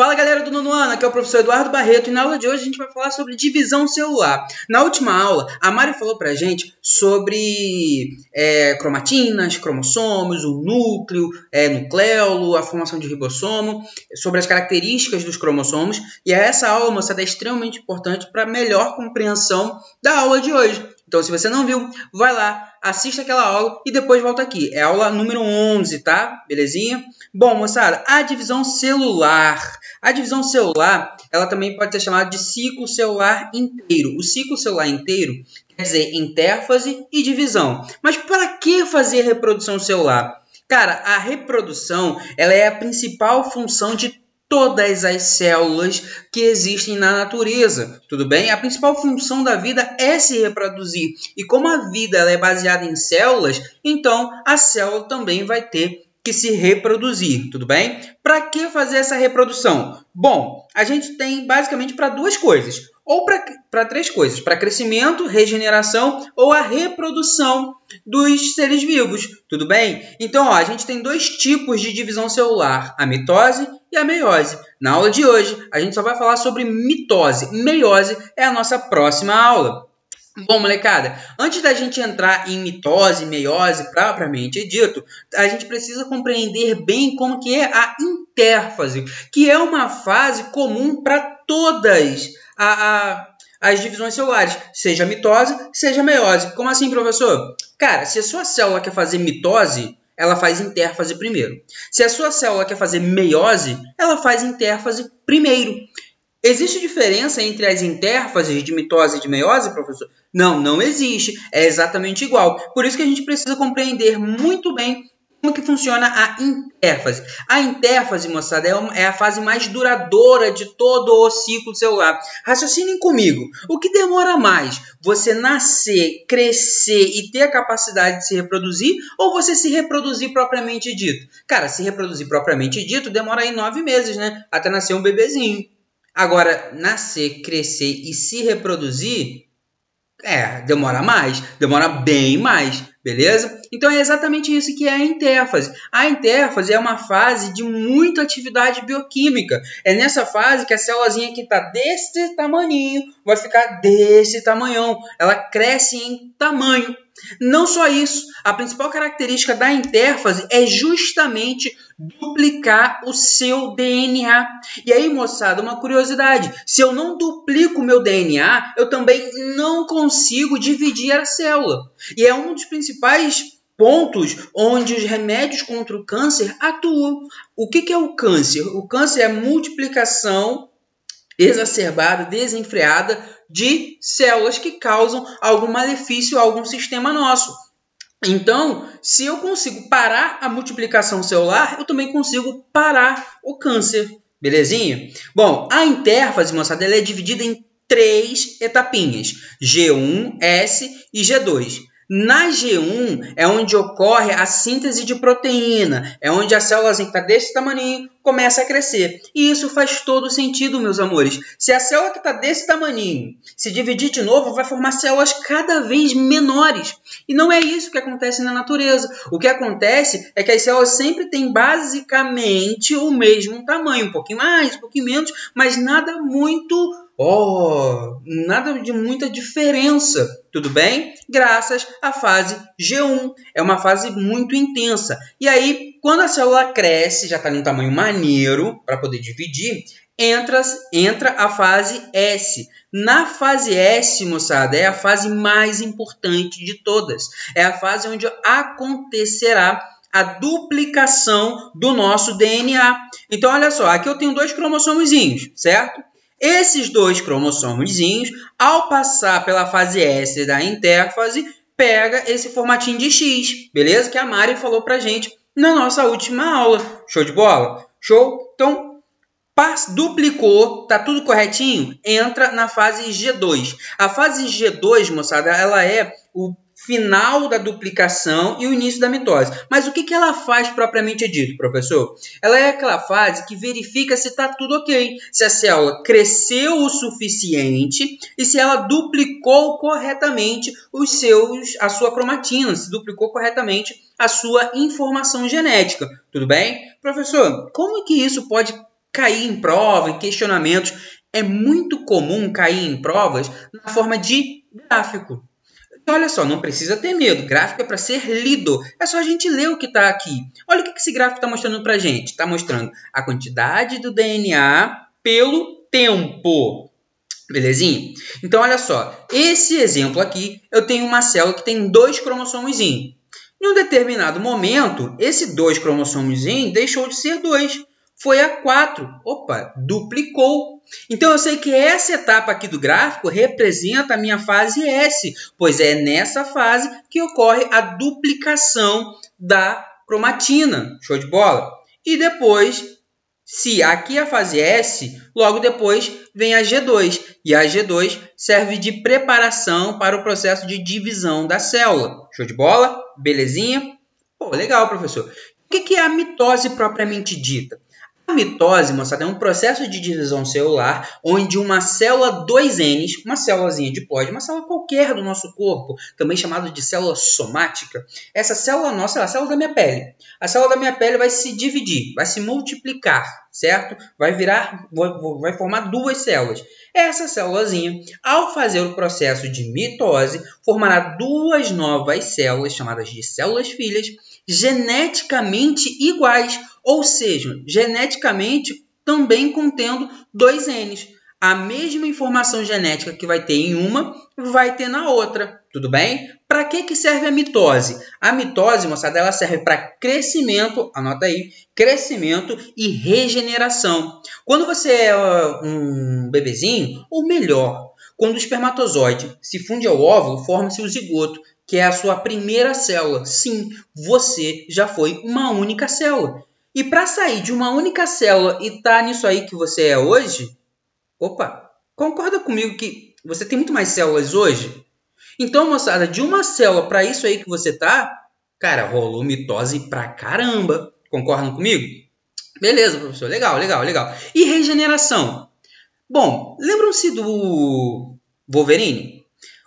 Fala galera do nono ano, aqui é o professor Eduardo Barreto e na aula de hoje a gente vai falar sobre divisão celular. Na última aula, a Mari falou pra gente sobre cromatinas, cromossomos, o núcleo, nucleolo, a formação de ribossomo, sobre as características dos cromossomos. E essa aula, moçada, é extremamente importante para melhor compreensão da aula de hoje. Então, se você não viu, vai lá, assista aquela aula e depois volta aqui. É a aula número 11, tá? Belezinha? Bom, moçada, a divisão celular. A divisão celular, ela também pode ser chamada de ciclo celular inteiro. O ciclo celular inteiro quer dizer intérfase e divisão. Mas para que fazer reprodução celular? Cara, a reprodução, ela é a principal função de todas as células que existem na natureza, tudo bem? A principal função da vida é se reproduzir. E como a vida ela é baseada em células, então a célula também vai ter que se reproduzir, tudo bem? Para que fazer essa reprodução? Bom, a gente tem basicamente para duas coisas, ou para três coisas, para crescimento, regeneração ou a reprodução dos seres vivos, tudo bem? Então, ó, a gente tem dois tipos de divisão celular, a mitose e a meiose. Na aula de hoje, a gente só vai falar sobre mitose. Meiose é a nossa próxima aula. Bom, molecada, antes da gente entrar em mitose, meiose, propriamente dito, a gente precisa compreender bem como que é a intérfase, que é uma fase comum para todas as divisões celulares, seja mitose, seja meiose. Como assim, professor? Cara, se a sua célula quer fazer mitose, ela faz intérfase primeiro. Se a sua célula quer fazer meiose, ela faz intérfase primeiro. Existe diferença entre as intérfases de mitose e de meiose, professor? Não, não existe. É exatamente igual. Por isso que a gente precisa compreender muito bem como que funciona a intérfase. A intérfase, moçada, é a fase mais duradoura de todo o ciclo celular. Raciocinem comigo. O que demora mais? Você nascer, crescer e ter a capacidade de se reproduzir ou você se reproduzir propriamente dito? Cara, se reproduzir propriamente dito demora aí 9 meses, né? Até nascer um bebezinho. Agora, nascer, crescer e se reproduzir, demora mais, demora bem mais, beleza? Então é exatamente isso que é a intérfase. A intérfase é uma fase de muita atividade bioquímica. É nessa fase que a célulazinha que está desse tamaninho vai ficar desse tamanhão. Ela cresce em tamanho. Não só isso, a principal característica da intérfase é justamente duplicar o seu DNA. E aí, moçada, uma curiosidade, se eu não duplico o meu DNA, eu também não consigo dividir a célula. E é um dos principais pontos onde os remédios contra o câncer atuam. O que é o câncer? O câncer é a multiplicação exacerbada, desenfreada de células que causam algum malefício a algum sistema nosso. Então, se eu consigo parar a multiplicação celular, eu também consigo parar o câncer. Belezinha? Bom, a intérfase, moçada, ela é dividida em 3 etapinhas, G1, S e G2. Na G1 é onde ocorre a síntese de proteína, é onde a célula que está desse tamaninho começa a crescer. E isso faz todo sentido, meus amores. Se a célula que está desse tamaninho se dividir de novo, vai formar células cada vez menores. E não é isso que acontece na natureza. O que acontece é que as células sempre têm basicamente o mesmo tamanho, um pouquinho mais, um pouquinho menos, mas nada nada de muita diferença, tudo bem? Graças à fase G1. É uma fase muito intensa. E aí, quando a célula cresce, já está em um tamanho maneiro para poder dividir, entra a fase S. Na fase S, moçada, é a fase mais importante de todas. É a fase onde acontecerá a duplicação do nosso DNA. Então, olha só, aqui eu tenho 2 cromossomozinhos, certo? Esses 2 cromossomozinhos, ao passar pela fase S da intérfase, pega esse formatinho de X, beleza? Que a Mari falou pra gente na nossa última aula. Show de bola? Show? Então, duplicou, tá tudo corretinho? Entra na fase G2. A fase G2, moçada, ela é o final da duplicação e o início da mitose. Mas o que ela faz propriamente dito, professor? Ela é aquela fase que verifica se está tudo ok, se a célula cresceu o suficiente e se ela duplicou corretamente a sua cromatina, se duplicou corretamente a sua informação genética. Tudo bem? Professor, como que isso pode cair em prova, em questionamentos. É muito comum cair em provas na forma de gráfico. E olha só, não precisa ter medo. Gráfico é para ser lido. É só a gente ler o que está aqui. Olha o que esse gráfico está mostrando para a gente. Está mostrando a quantidade do DNA pelo tempo. Belezinha? Então, olha só. Esse exemplo aqui, eu tenho uma célula que tem 2 cromossomozinhos. Em um determinado momento, esse 2 cromossomozinho deixou de ser 2. Foi a 4. Opa, duplicou. Então, eu sei que essa etapa aqui do gráfico representa a minha fase S, pois é nessa fase que ocorre a duplicação da cromatina. Show de bola? E depois, se aqui é a fase S, logo depois vem a G2. E a G2 serve de preparação para o processo de divisão da célula. Show de bola? Belezinha? Pô, legal, professor. O que é a mitose propriamente dita? A mitose, moçada, é um processo de divisão celular onde uma célula 2N, uma célulazinha diploide, uma célula qualquer do nosso corpo, também chamada de célula somática, essa célula nossa é a célula da minha pele. A célula da minha pele vai se dividir, vai se multiplicar, certo? Vai formar 2 células. Essa célulazinha, ao fazer o processo de mitose, formará 2 novas células, chamadas de células filhas, geneticamente iguais, ou seja, geneticamente também contendo 2 N's. A mesma informação genética que vai ter em uma, vai ter na outra. Tudo bem? Para que serve a mitose? A mitose, moçada, ela serve para crescimento, anota aí, crescimento e regeneração. Quando você é um bebezinho, ou melhor, quando o espermatozoide se funde ao óvulo, forma-se o zigoto, que é a sua primeira célula. Sim, você já foi uma única célula. E para sair de uma única célula e estar nisso aí que você é hoje, opa, concorda comigo que você tem muito mais células hoje? Então, moçada, de uma célula para isso aí que você tá, cara, rolou mitose pra caramba. Concordam comigo? Beleza, professor. Legal, legal, legal. E regeneração? Bom, lembram-se do Wolverine?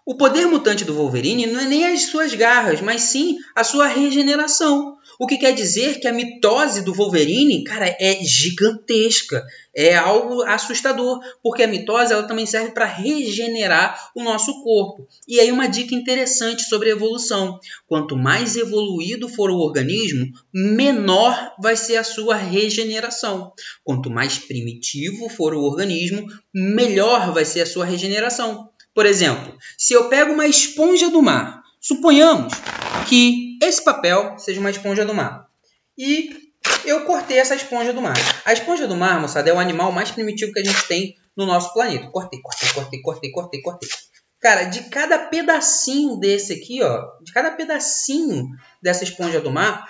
O poder mutante do Wolverine não é nem as suas garras, mas sim a sua regeneração. O que quer dizer que a mitose do Wolverine, cara, é gigantesca. É algo assustador, porque a mitose ela também serve para regenerar o nosso corpo. E aí uma dica interessante sobre a evolução. Quanto mais evoluído for o organismo, menor vai ser a sua regeneração. Quanto mais primitivo for o organismo, melhor vai ser a sua regeneração. Por exemplo, se eu pego uma esponja do mar, suponhamos que esse papel seja uma esponja do mar. E eu cortei essa esponja do mar. A esponja do mar, moçada, é o animal mais primitivo que a gente tem no nosso planeta. Cortei. Cara, de cada pedacinho desse aqui, ó, de cada pedacinho dessa esponja do mar,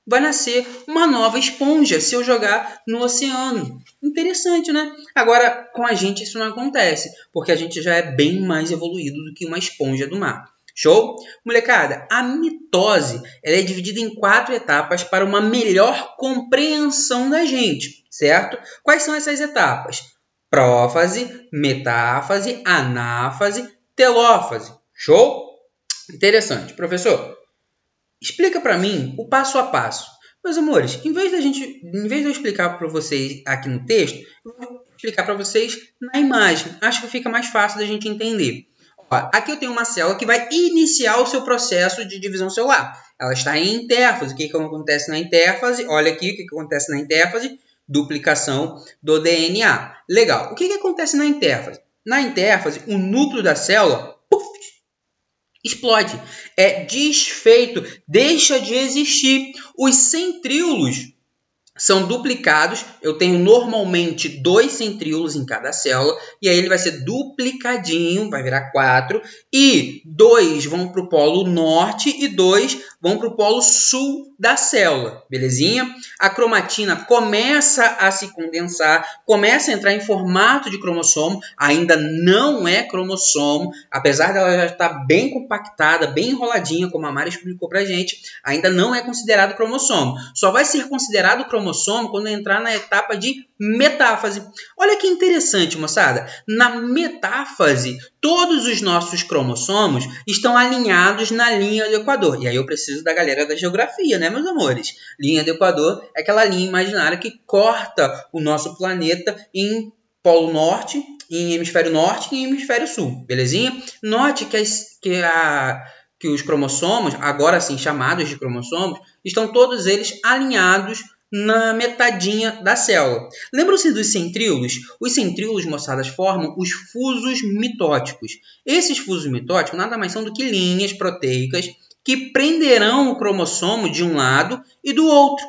vai nascer uma nova esponja se eu jogar no oceano. Interessante, né? Agora, com a gente isso não acontece, porque a gente já é bem mais evoluído do que uma esponja do mar. Show? Molecada, a mitose ela é dividida em 4 etapas para uma melhor compreensão da gente, certo? Quais são essas etapas? Prófase, metáfase, anáfase, telófase. Show? Interessante. Professor, explica para mim o passo a passo. Meus amores, em vez de eu explicar para vocês aqui no texto, eu vou explicar para vocês na imagem. Acho que fica mais fácil da gente entender. Aqui eu tenho uma célula que vai iniciar o seu processo de divisão celular. Ela está em intérfase. O que acontece na intérfase? Olha aqui o que acontece na intérfase. Duplicação do DNA. Legal. O que acontece na intérfase? Na intérfase, o núcleo da célula explode. É desfeito. Deixa de existir. Os centríolos são duplicados. Eu tenho normalmente 2 centríolos em cada célula. E aí ele vai ser duplicadinho, vai virar 4. E 2 vão para o polo norte e 2 vão para o polo sul da célula. Belezinha? A cromatina começa a se condensar, começa a entrar em formato de cromossomo. Ainda não é cromossomo. Apesar dela já estar bem compactada, bem enroladinha, como a Mari explicou para a gente, ainda não é considerado cromossomo. Só vai ser considerado cromossomo quando entrar na etapa de metáfase. Olha que interessante, moçada. Na metáfase, todos os nossos cromossomos estão alinhados na linha do Equador. E aí eu preciso da galera da geografia, né, meus amores? Linha do Equador é aquela linha imaginária que corta o nosso planeta em Polo Norte, em Hemisfério Norte e em Hemisfério Sul, belezinha? Note que os cromossomos, agora sim chamados de cromossomos, estão todos eles alinhados na metadinha da célula. Lembram-se dos centríolos? Os centríolos, moçadas, formam os fusos mitóticos. Esses fusos mitóticos nada mais são do que linhas proteicas que prenderão o cromossomo de um lado e do outro.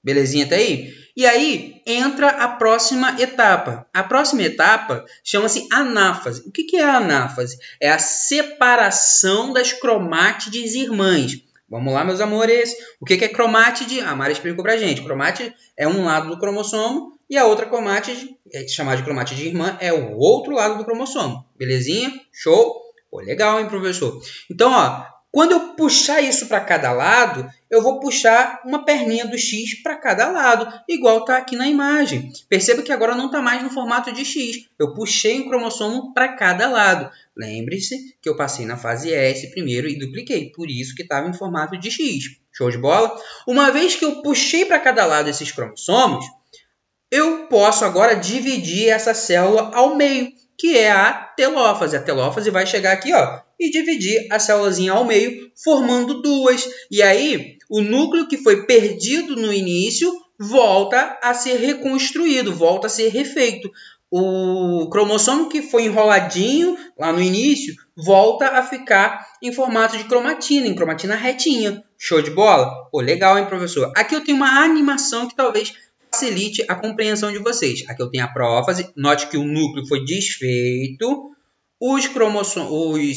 Belezinha até aí? E aí entra a próxima etapa. A próxima etapa chama-se anáfase. O que é a anáfase? É a separação das cromátides irmãs. Vamos lá, meus amores. O que é cromátide? A Mari explicou pra gente. Cromátide é um lado do cromossomo e a outra cromátide, chamada de cromátide irmã, é o outro lado do cromossomo. Belezinha? Show? Pô, legal, hein, professor? Então, ó, quando eu puxar isso para cada lado, eu vou puxar uma perninha do X para cada lado, igual está aqui na imagem. Perceba que agora não está mais no formato de X. Eu puxei um cromossomo para cada lado. Lembre-se que eu passei na fase S primeiro e dupliquei, por isso que estava em formato de X. Show de bola? Uma vez que eu puxei para cada lado esses cromossomos, eu posso agora dividir essa célula ao meio, que é a telófase. A telófase vai chegar aqui, ó, e dividir a célulazinha ao meio, formando duas. E aí, o núcleo que foi perdido no início volta a ser reconstruído, volta a ser refeito. O cromossomo que foi enroladinho lá no início volta a ficar em formato de cromatina, em cromatina retinha. Show de bola? Pô, legal, hein, professor? Aqui eu tenho uma animação que talvez facilite a compreensão de vocês. Aqui eu tenho a prófase. Note que o núcleo foi desfeito. Os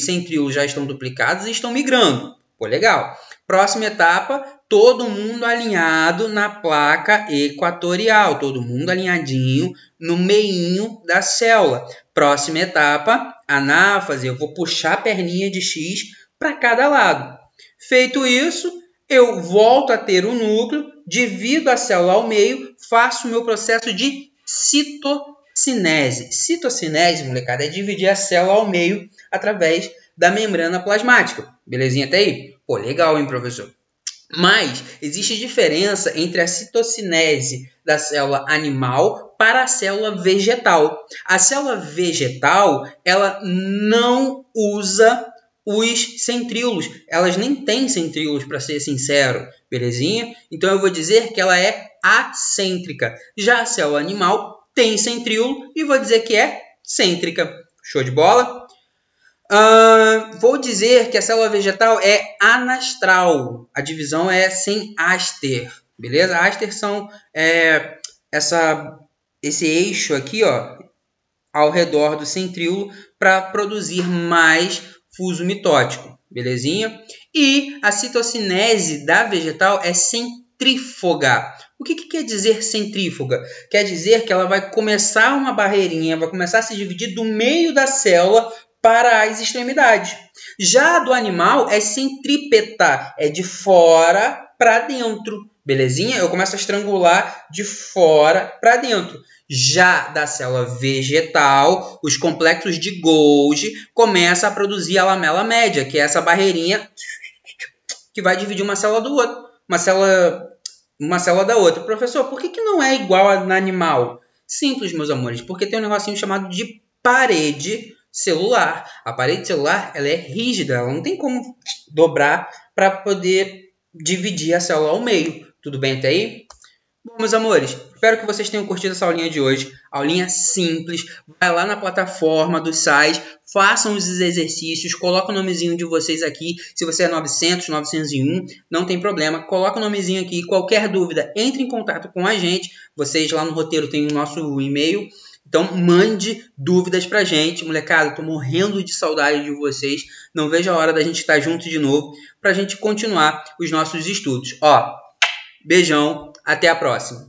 centríolos já estão duplicados e estão migrando. Pô, legal. Próxima etapa, todo mundo alinhado na placa equatorial. Todo mundo alinhadinho no meinho da célula. Próxima etapa, anáfase. Eu vou puxar a perninha de X para cada lado. Feito isso, eu volto a ter o núcleo, divido a célula ao meio, faço o meu processo de citocinese. Citocinese, molecada, é dividir a célula ao meio através da membrana plasmática. Belezinha até aí? Pô, legal, hein, professor? Mas existe diferença entre a citocinese da célula animal para a célula vegetal. A célula vegetal, ela não usa os centríolos. Elas nem têm centríolos, para ser sincero. Belezinha? Então eu vou dizer que ela é acêntrica. Já a célula animal tem centríolo e vou dizer que é cêntrica. Show de bola? Vou dizer que a célula vegetal é anastral. A divisão é sem áster. Beleza? Áster são esse eixo aqui, ó, ao redor do centríolo para produzir mais fuso mitótico. Belezinha? E a citocinese da vegetal é centrífuga. O que quer dizer centrífuga? Quer dizer que ela vai começar uma barreirinha, vai começar a se dividir do meio da célula para as extremidades. Já a do animal é centrípeta, é de fora para dentro. Belezinha? Eu começo a estrangular de fora para dentro. Já da célula vegetal, os complexos de Golgi começam a produzir a lamela média, que é essa barreirinha que vai dividir uma célula do outro, uma célula da outra. Professor, por que não é igual a no animal? Simples, meus amores, porque tem um negocinho chamado de parede celular. A parede celular, ela é rígida, ela não tem como dobrar para poder dividir a célula ao meio. Tudo bem até aí? Bom, meus amores, espero que vocês tenham curtido essa aulinha de hoje. Aulinha simples. Vai lá na plataforma do SAIS, façam os exercícios, coloca o nomezinho de vocês aqui. Se você é 900, 901, não tem problema. Coloca o nomezinho aqui. Qualquer dúvida, entre em contato com a gente. Vocês lá no roteiro têm o nosso e-mail. Então, mande dúvidas pra gente. Molecada, tô morrendo de saudade de vocês. Não vejo a hora da gente estar junto de novo pra gente continuar os nossos estudos. Ó, beijão, até a próxima.